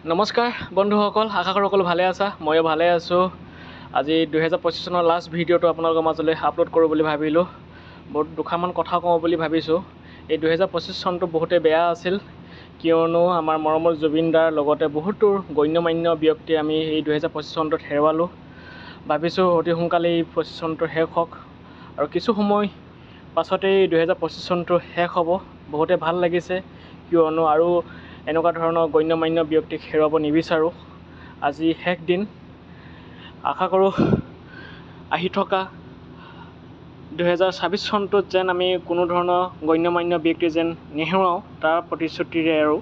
নমস্কাৰ বন্ধুসকল, আশা কৰোঁ সকলো ভালে আছা। ময়ো ভালে আছোঁ। আজি 2025 চনৰ লাষ্ট ভিডিঅ'টো আপোনালোকৰ মাজলৈ আপলোড কৰোঁ বুলি ভাবিলোঁ। বহুত দুষাৰমান কথা কওঁ বুলি ভাবিছোঁ। এই 2025 চনটো বহুতেই বেয়া আছিল, কিয়নো আমাৰ মৰমৰ জুবিন দাৰ লগতে বহুতো গণ্যমান্য ব্যক্তি আমি এই 2025 চনটোত হেৰুৱালোঁ। ভাবিছোঁ অতি সোনকালেই 25 চনটো শেষ হওক আৰু কিছু সময় পাছতেই 2025 চনটো শেষ হ'ব। বহুতে ভাল লাগিছে, কিয়নো আৰু এনেকুৱা ধৰণৰ গণ্যমান্য ব্যক্তিক হেৰুৱাব নিবিচাৰোঁ। আজি শেষ দিন। আশা কৰোঁ আহি থকা 2026 চনটোত যেন আমি কোনো ধৰণৰ গণ্যমান্য ব্যক্তি যেন নেহেৰুৱাওঁ, তাৰ প্ৰতিশ্ৰুতিৰে আৰু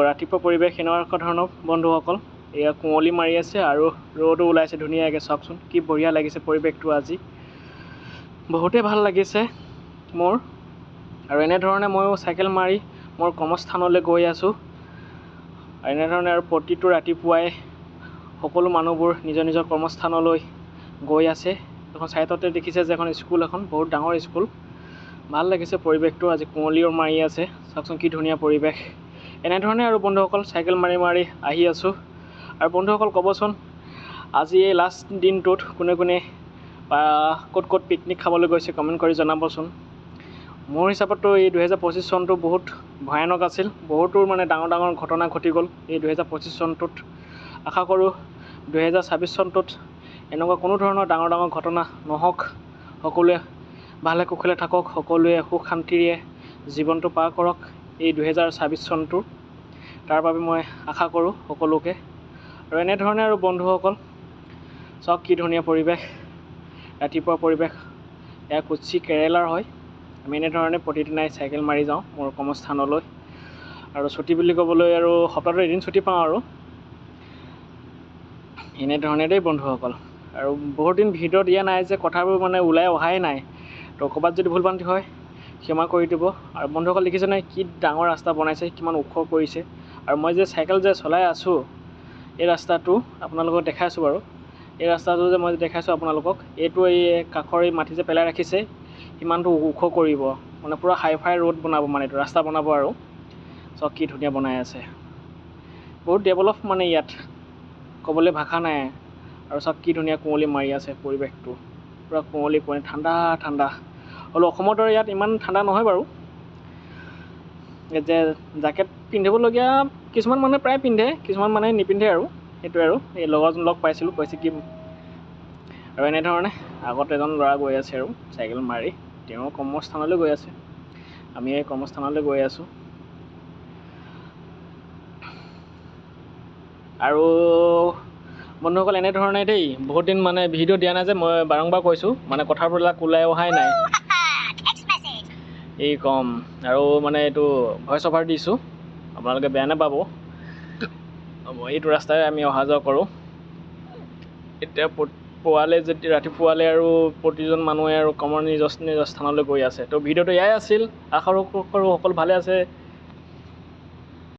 ৰাতিপুৱা পৰিৱেশ এনেকুৱা ধৰণৰ বন্ধুসকল। এয়া কুঁৱলী মাৰি আছে আৰু ৰ'দো ওলাইছে ধুনীয়াকৈ। চাওকচোন কি বঢ়িয়া লাগিছে পৰিৱেশটো আজি। বহুতেই ভাল লাগিছে মোৰ। আৰু এনেধৰণে ময়ো চাইকেল মাৰি মোৰ কৰ্মস্থানলৈ গৈ আছোঁ। এনেধৰণে আৰু প্ৰতিটো ৰাতিপুৱাই সকলো মানুহবোৰ নিজৰ নিজৰ কৰ্মস্থানলৈ গৈ আছে। এখন ছাইডতে দেখিছে যে এখন স্কুল, এখন বহুত ডাঙৰ স্কুল। ভাল লাগিছে পৰিৱেশটো। আজি কুঁৱলীও মাৰি আছে। চাওকচোন কি ধুনীয়া পৰিৱেশ। এনেধৰণে আৰু বন্ধুসকল চাইকেল মাৰি মাৰি আহি আছোঁ। আৰু বন্ধুসকল ক'বচোন, আজি এই লাষ্ট দিনটোত কোনে কোনে ক'ত ক'ত পিকনিক খাবলৈ গৈছে কমেণ্ট কৰি জনাবচোন। মোৰ হিচাপততো এই 2025 চনটো বহুত ভয়ানক আছিল। বহুতো ডাঙৰ ডাঙৰ ঘটনা ঘটি গ'ল এই 2025 চনটোত। আশা কৰোঁ 2026 চনটোত এনেকুৱা কোনো ধৰণৰ ডাঙৰ ডাঙৰ ঘটনা নহওক। সকলোৱে ভালে কুশলে থাকক, সকলোৱে সুখ শান্তিৰে জীৱনটো পাৰ কৰক এই 2026 চনটো। তাৰ বাবে মই আশা কৰোঁ সকলোকে। আৰু এনেধৰণে আৰু বন্ধুসকল চাওক কি ধুনীয়া পৰিৱেশ। ৰাতিপুৱা পৰিৱেশ। এয়া কুচ্চি কেৰেলাৰ হয়। আমি এনেধৰণে প্ৰতিদিনাই চাইকেল মাৰি যাওঁ মোৰ কৰ্মস্থানলৈ। আৰু ছুটি বুলি ক'বলৈ আৰু সপ্তাহত এদিন ছুটি পাওঁ আৰু এনেধৰণে দেই বন্ধুসকল। আৰু বহুত দিন ভিডিঅ' দিয়া নাই যে কথাবোৰ ওলাই অহাই নাই। তো ক'ৰবাত যদি ভুল ভ্ৰান্তি হয় ক্ষমা কৰি দিব। আৰু বন্ধুসকল দেখিছে নাই কি ডাঙৰ ৰাস্তা বনাইছে, কিমান ওখ কৰিছে। আৰু মই যে চাইকেল যে চলাই আছোঁ, এই ৰাস্তাটো আপোনালোকক দেখাইছোঁ বাৰু। এই ৰাস্তাটো যে মই দেখাইছোঁ আপোনালোকক, এইটো এই কাষৰ এই মাটি যে পেলাই ৰাখিছে সিমানটো ওখ কৰিব। পূৰা হাই ফাই ৰোড বনাব, এইটো ৰাস্তা বনাব আৰু চব কি ধুনীয়া বনাই আছে। বহুত ডেভেলপ ইয়াত ক'বলৈ ভাষা নাই। আৰু চব কি ধুনীয়া কুঁৱলী মাৰি আছে পৰিৱেশটো। পূৰা কুঁৱলী ঠাণ্ডা ঠাণ্ডা। হ'লেও অসমৰ দৰে ইয়াত ইমান ঠাণ্ডা নহয় বাৰু। যে জেকেট পিন্ধিবলগীয়া কিছুমান মানুহে প্ৰায় পিন্ধে, কিছুমান মানুহে নিপিন্ধে আৰু সেইটোৱে আৰু। এই লগৰজন লগ পাইছিলোঁ, কৈছে কি। আৰু এনেধৰণে আগত এজন ল'ৰা গৈ আছে আৰু চাইকেল মাৰি তেওঁৰ কৰ্মস্থানলৈ গৈ আছে। আমি এই কৰ্মস্থানলৈ গৈ আছোঁ। আৰু বন্ধুসকল এনেধৰণে দেই, বহুত দিন ভিডিঅ' দিয়া নাই যে মই বাৰম্বাৰ কৈছোঁ, কথাবিলাক ওলাই অহাই নাই। এই কম আৰু এইটো ভইচ অভাৰ দিছোঁ, আপোনালোকে বেয়া নাপাব। এইটো ৰাস্তাৰে আমি অহা যোৱা কৰোঁ। এতিয়া পুৱালে যদি ৰাতিপুৱালে আৰু প্ৰতিজন মানুহে আৰু নিজৰ নিজৰ স্থানলৈ গৈ আছে। তো ভিডিঅ'টো এয়াই আছিল। আশা কৰোঁ সকলো ভালে আছে।